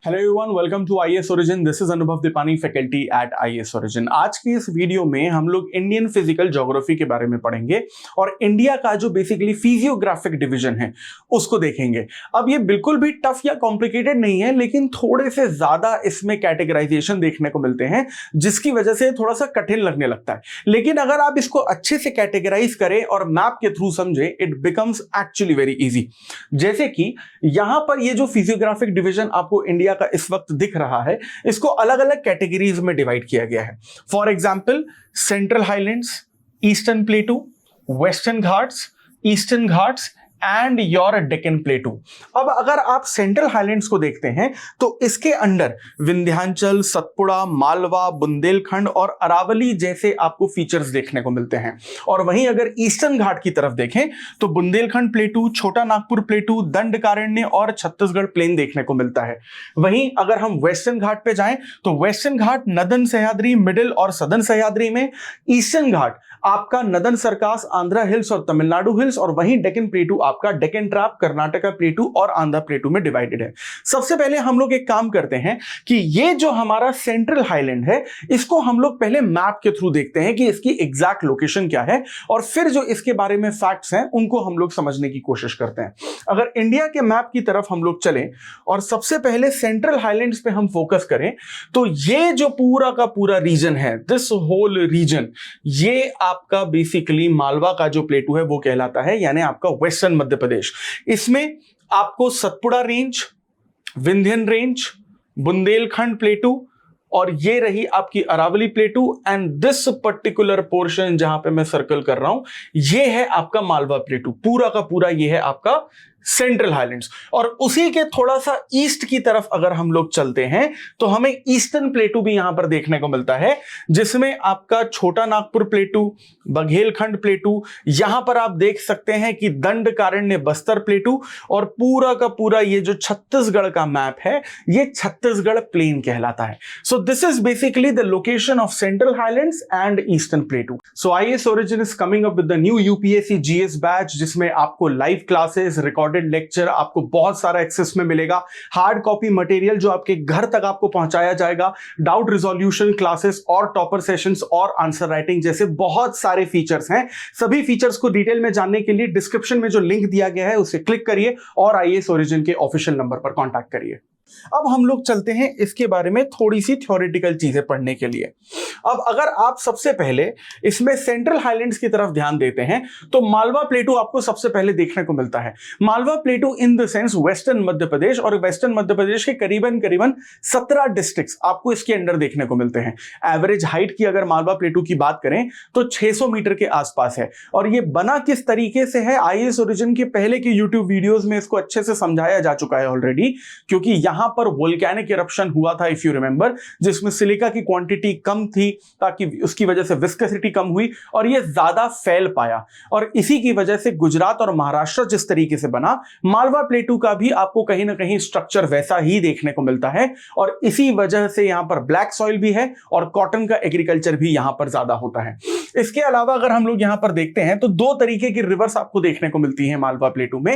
Hello everyone, welcome to IAS origin. This is Anubhav Deepani, faculty at IAS origin. आज की इस video में हम लोग इंडियन फिजिकल ज्योग्राफी के बारे में पढ़ेंगे और इंडिया का जो बेसिकली फिजियोग्राफिक डिवीजन है उसको देखेंगे। अब ये बिल्कुल भी टफ या कॉम्प्लिकेटेड नहीं है, लेकिन थोड़े से ज्यादा इसमें कैटेगराइजेशन देखने को मिलते हैं, जिसकी वजह से थोड़ा सा कठिन लगने लगता है। लेकिन अगर आप इसको अच्छे से कैटेगराइज करें और मैप के थ्रू समझे, it becomes actually very easy. जैसे कि यहां पर ये जो फिजियोग्राफिक डिवीजन आपको इंडिया का इस वक्त दिख रहा है, इसको अलग अलग कैटेगरीज में डिवाइड किया गया है। For example, central highlands, eastern प्लेटू, western Ghats, eastern Ghats and your Deccan प्लेटू। अब अगर आप सेंट्रल हाईलैंड्स को देखते हैं तो इसके अंडर विंध्याचल, सतपुड़ा, मालवा, बुंदेलखंड और अरावली जैसे आपको फीचर्स देखने को मिलते हैं। और वहीं अगर ईस्टर्न घाट की तरफ देखें तो बुंदेलखंड प्लेटू, छोटा नागपुर प्लेटू, दंडकारण्य और छत्तीसगढ़ प्लेन देखने को मिलता है। वहीं अगर हम वेस्टर्न घाट पे जाएं तो वेस्टर्न घाट नदन सह्याद्री, मिडिल और सदर्न सह्याद्री में, ईस्टर्न घाट आपका नदन सरकास, आंध्रा हिल्स और तमिलनाडु हिल्स, और वहीं डेक्कन प्लेटू आपका डेक्कन ट्रैप, कर्नाटका प्लेटू और आंध्रा प्लेटू में डिवाइडेड है। सबसे पहले हम लोग एक काम करते हैं कि ये जो हमारा सेंट्रल हाईलैंड है, इसको हम लोग पहले मैप के थ्रू देखते हैं कि इसकी एग्जैक्ट लोकेशन क्या है, और फिर जो इसके बारे में फैक्ट्स हैं उनको हम लोग समझने की कोशिश करते हैं। अगर इंडिया के मैप की तरफ हम लोग चलें और सबसे पहले सेंट्रल हाईलैंड्स पे हम फोकस करें, तो ये जो पूरा का पूरा रीजन है, दिस होल रीजन, ये आपका बेसिकली मालवा का जो प्लेटू है वो कहलाता है, यानी आपका वेस्टर्न मध्य प्रदेश। इसमें आपको Satpura range, Vindhyan range, Bundelkhand plateau और ये रही आपकी Aravalli plateau, and this particular portion जहां पे मैं सर्कल कर रहा हूं, ये है आपका मालवा प्लेटू। पूरा का पूरा ये है आपका सेंट्रल हाईलैंड्स। और उसी के थोड़ा सा ईस्ट की तरफ अगर हम लोग चलते हैं तो हमें ईस्टर्न प्लेटू भी यहां पर देखने को मिलता है, जिसमें आपका छोटा नागपुर प्लेटू, बघेलखंड प्लेटू, यहां पर आप देख सकते हैं कि दंडकारण्य बस्तर प्लेटू, और पूरा का पूरा ये जो छत्तीसगढ़ का मैप है ये छत्तीसगढ़ प्लेन कहलाता है। So this is basically the location of central highlands and eastern प्लेटू। So IAS origin is coming up with the new UPSC GS batch, जिसमें आपको लाइव क्लासेस, रिकॉर्डेड लेक्चर, आपको बहुत सारा एक्सेस में मिलेगा, हार्ड कॉपी मटेरियल जो आपके घर तक आपको पहुंचाया जाएगा, डाउट रिजोल्यूशन क्लासेस और टॉपर सेशंस और आंसर राइटिंग जैसे बहुत सारे फीचर्स हैं। सभी फीचर्स को डिटेल में जानने के लिए डिस्क्रिप्शन में जो लिंक दिया गया है उसे क्लिक करिए और आईएएस ओरिजिन के ऑफिशियल नंबर पर कांटेक्ट करिए। अब हम लोग चलते हैं इसके बारे में थोड़ी सी थ्योरेटिकल चीजें पढ़ने के लिए। अब अगर आप सबसे पहले इसमें सेंट्रल हाईलैंड्स की तरफ ध्यान देते हैं तो मालवा प्लेटू आपको सबसे पहले देखने को मिलता है। Malwa plateau in the sense western Madhya Pradesh, और वेस्टर्न मध्य प्रदेश के करीबन करीबन 17 डिस्ट्रिक्ट्स आपको इसके अंडर देखने को मिलते हैं। एवरेज हाइट की अगर मालवा प्लेटू की बात करें तो 600 मीटर के आसपास है। और ये बना किस तरीके से है, आईएएस ओरिजिन के पहले के यूट्यूब वीडियोज में इसको अच्छे से समझाया जा चुका है ऑलरेडी, क्योंकि यहां पर वोल्केनिक इरप्शन हुआ था इफ यू रिमेंबर, जिसमें सिलिका की क्वांटिटी कम थी ताकि उसकी वजह से विस्कोसिटी कम हुई और ये ज्यादा फैल पाया, और इसी की वजह से गुजरात और महाराष्ट्र जिस तरीके से बना, मालवा प्लेटू का भी आपको कहीं ना कहीं स्ट्रक्चर वैसा ही देखने को मिलता है। और इसी वजह से यहां पर ब्लैक सॉइल भी है और कॉटन का एग्रीकल्चर भी यहां पर ज्यादा होता है। इसके अलावा अगर हम लोग यहां पर देखते हैं तो दो तरीके की रिवर्स आपको देखने को मिलती है मालवा प्लेटू में।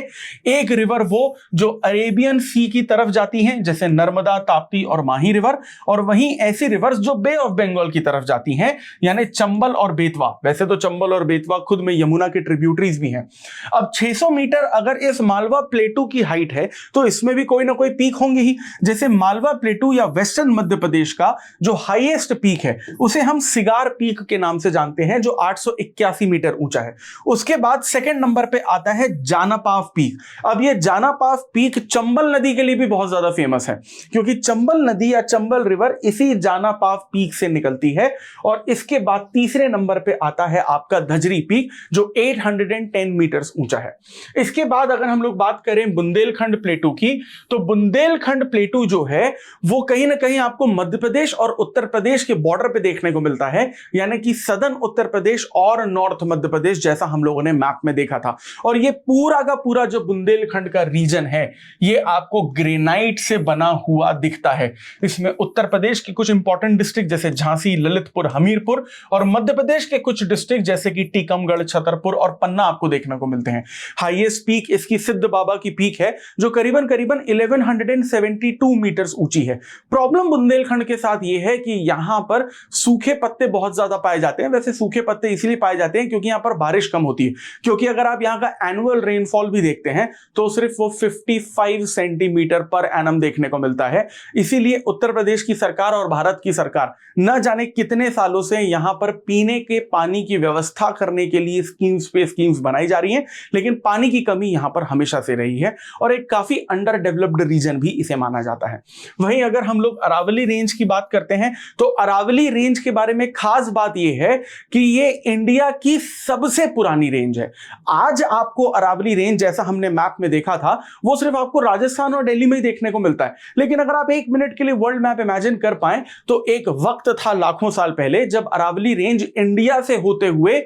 एक रिवर वो जो अरेबियन सी की तरफ जाती है, जैसे नर्मदा, ताप्ती और माही रिवर, और वहीं ऐसी रिवर्स जो बे ऑफ बंगाल की तरफ जाती हैं, यानी चंबल और बेतवा। वैसे तो चंबल और बेतवा खुद में यमुना के ट्रिब्यूटरीज भी हैं। अब 600 मीटर अगर इस मालवा प्लेटू की हाइट है तो इसमें भी कोई ना कोई पीक होंगे ही। जैसे मालवा प्लेटू या वेस्टर्न मध्य प्रदेश का जो हाईएस्ट पीक है उसे हम सिगार पीक के नाम से जानते हैं, जो 881 मीटर ऊंचा है। उसके बाद सेकंड नंबर पे आता है जानापाव पीक। अब ये जानापाव पीक चंबल नदी के लिए भी बहुत ज्यादा फेमस है, क्योंकि चंबल नदी या चंबल रिवर इसी जानापाव पीक से निकलती है। और इसके बाद तीसरे नंबर पे आता है आपका धजरी पीक, जो 810 मीटर्स ऊंचा है। इसके बाद अगर हम लोग बात करें बुंदेलखंड प्लेटू की, तो बुंदेलखंड प्लेटू जो है वो कहीं ना कहीं आपको मध्य प्रदेश और उत्तर प्रदेश के बॉर्डर पे देखने को मिलता है, यानी कि सदर्न उत्तर प्रदेश और नॉर्थ मध्य प्रदेश, जैसा हम लोगों ने मैप में देखा था। और ये पूरा का पूरा जो बुंदेलखंड का रीजन है ये आपको ग्रेनाइट से बना हुआ दिखता है। इसमें उत्तर प्रदेश के कुछ इंपॉर्टेंट डिस्ट्रिक्ट जैसे झांसी, ललितपुर, हमीरपुर और मध्य प्रदेश के कुछ डिस्ट्रिक्ट जैसे कि टीकमगढ़, छतरपुर और पन्ना आपको देखने को मिलते हैं। हाईएस्ट पीक इसकी सिद्ध बाबा की पीक है जो करीबन 1172 मीटर्स ऊंची है। प्रॉब्लम बुंदेलखंड के साथ यह है कि यहां पर सूखे पत्ते बहुत ज्यादा पाए जाते हैं। वैसे सूखे पत्ते इसलिए पाए जाते हैं क्योंकि यहां पर बारिश कम होती है, क्योंकि अगर आप यहां का एनुअल रेनफॉल भी देखते हैं तो सिर्फ वो 55 सेंटीमीटर पर एनम देखने को मिलता है। इसीलिए उत्तर प्रदेश की सरकार और भारत की सरकार न जाने कितने सालों से यहां पर पीने के पानी की व्यवस्था करने के लिए स्कीम्स पे स्कीम्स बनाई जा रही हैं, लेकिन पानी की कमी यहां पर हमेशा से रही है और एक काफी अंडर डेवलप्ड रीजन भी इसे माना जाता है। वहीं अगर हम लोग अरावली रेंज की बात करते हैं तो अरावली रेंज के बारे में खास बात यह है कि ये इंडिया की सबसे पुरानी रेंज है। आज आपको अरावली रेंज जैसा हमने मैप में देखा था वो सिर्फ आपको राजस्थान और दिल्ली में ही देखने को मिलता है, लेकिन अगर आप एक मिनट के लिए वर्ल्ड मैप इमेजिन कर पाए तो एक वक्त था लाखों साल पहले जब अरावली रेंज इंडिया से होते हुए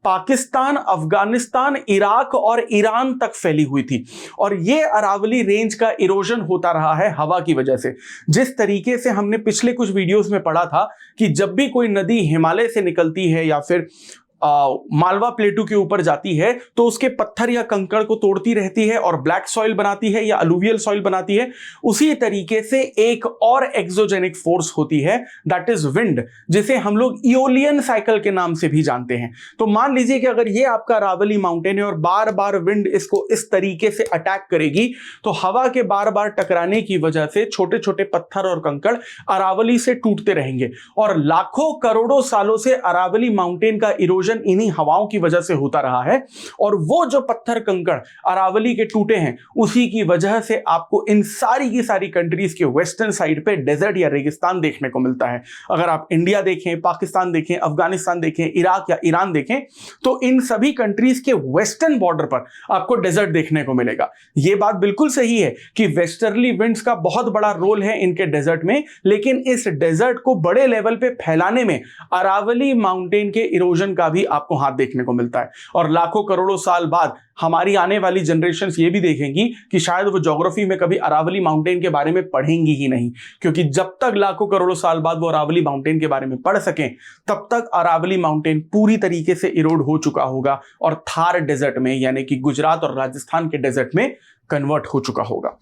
पाकिस्तान, अफगानिस्तान, इराक और ईरान तक फैली हुई थी। और यह अरावली रेंज का इरोजन होता रहा है हवा की वजह से। जिस तरीके से हमने पिछले कुछ वीडियोस में पढ़ा था कि जब भी कोई नदी हिमालय से निकलती है या फिर मालवा प्लेटू के ऊपर जाती है तो उसके पत्थर या कंकड़ को तोड़ती रहती है और ब्लैक सॉइल बनाती है या अलुवियल सॉइल बनाती है। उसी तरीके से एक और एक्सोजेनिक फोर्स होती है, दैट इज विंड, जिसे हम लोग इओलियन साइकिल के नाम से भी जानते हैं। तो मान लीजिए कि अगर ये आपका अरावली माउंटेन है और बार बार विंड इसको इस तरीके से अटैक करेगी तो हवा के बार बार टकराने की वजह से छोटे छोटे पत्थर और कंकड़ अरावली से टूटते रहेंगे और लाखों करोड़ों सालों से अरावली माउंटेन का इरोजन इन्हीं हवाओं की वजह से होता रहा है। और वो जो पत्थर कंकड़ अरावली के टूटे हैं उसी की वजह से आपको इन सारी की सारी कंट्रीज के वेस्टर्न साइड पे डेजर्ट या रेगिस्तान देखने को मिलता है। अगर आप इंडिया देखें, पाकिस्तान देखें, अफगानिस्तान देखें, इराक या ईरान देखें तो इन सभी कंट्रीज के वेस्टर्न बॉर्डर पर आपको डेजर्ट देखने को मिलेगा। यह बात बिल्कुल सही है कि वेस्टर्ली विंड्स का बहुत बड़ा रोल है इनके डेजर्ट में, लेकिन इस डेजर्ट को बड़े लेवल पे फैलाने में अरावली माउंटेन के इरोजन का भी आपको हाथ देखने को मिलता है। और लाखों करोड़ों साल बाद हमारी आने वाली जनरेशंस ये भी देखेंगी कि शायद वो ज्योग्राफी में कभी अरावली माउंटेन के बारे में पढ़ेंगी ही नहीं, क्योंकि जब तक लाखों करोड़ों साल बाद वो अरावली माउंटेन के बारे में पढ़ सकें तब तक अरावली माउंटेन पूरी तरीके से इरोड हो चुका होगा और थार डेजर्ट में यानी कि गुजरात और राजस्थान के डेजर्ट में कन्वर्ट हो चुका होगा।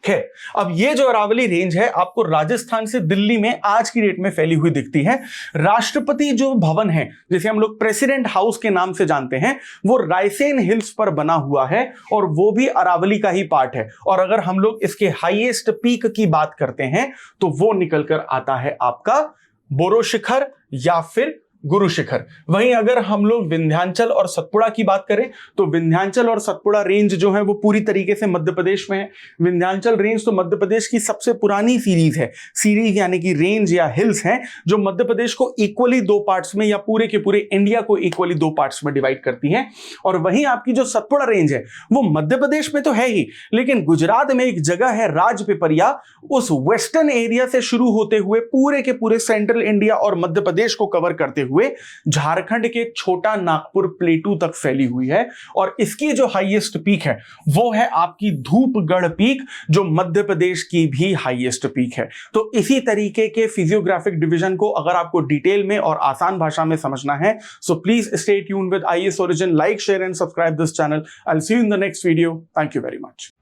है अब ये जो अरावली रेंज है आपको राजस्थान से दिल्ली में आज की डेट में फैली हुई दिखती है। राष्ट्रपति जो भवन है जिसे हम लोग प्रेसिडेंट हाउस के नाम से जानते हैं वो रायसेन हिल्स पर बना हुआ है और वो भी अरावली का ही पार्ट है। और अगर हम लोग इसके हाईएस्ट पीक की बात करते हैं तो वो निकलकर आता है आपका बोरो शिखर या फिर गुरु शिखर। वहीं अगर हम लोग विंध्याचल और सतपुड़ा की बात करें तो विंध्याचल और सतपुड़ा रेंज जो है वो पूरी तरीके से मध्य प्रदेश में है। विंध्याचल रेंज तो मध्य प्रदेश की सबसे पुरानी सीरीज है, सीरीज यानी कि रेंज या हिल्स हैं जो मध्य प्रदेश को इक्वली दो पार्ट्स में या पूरे के पूरे इंडिया को इक्वली दो पार्ट्स में डिवाइड करती हैं। और वहीं आपकी जो सतपुड़ा रेंज है वो मध्य प्रदेश में तो है ही, लेकिन गुजरात में एक जगह है राजपिपरिया, उस वेस्टर्न एरिया से शुरू होते हुए पूरे के पूरे सेंट्रल इंडिया और मध्य प्रदेश को कवर करते हुए झारखंड के छोटा नागपुर प्लेटू तक फैली हुई है। और इसकी जो हाईएस्ट पीक है वो है आपकी धूपगढ़ पीक जो मध्य प्रदेश की भी हाईएस्ट पीक है। तो इसी तरीके के फिजियोग्राफिक डिवीजन को अगर आपको डिटेल में और आसान भाषा में समझना है so please stay tuned with IAS origin, like, share and subscribe this channel. I will see you in the next video. Thank you very much.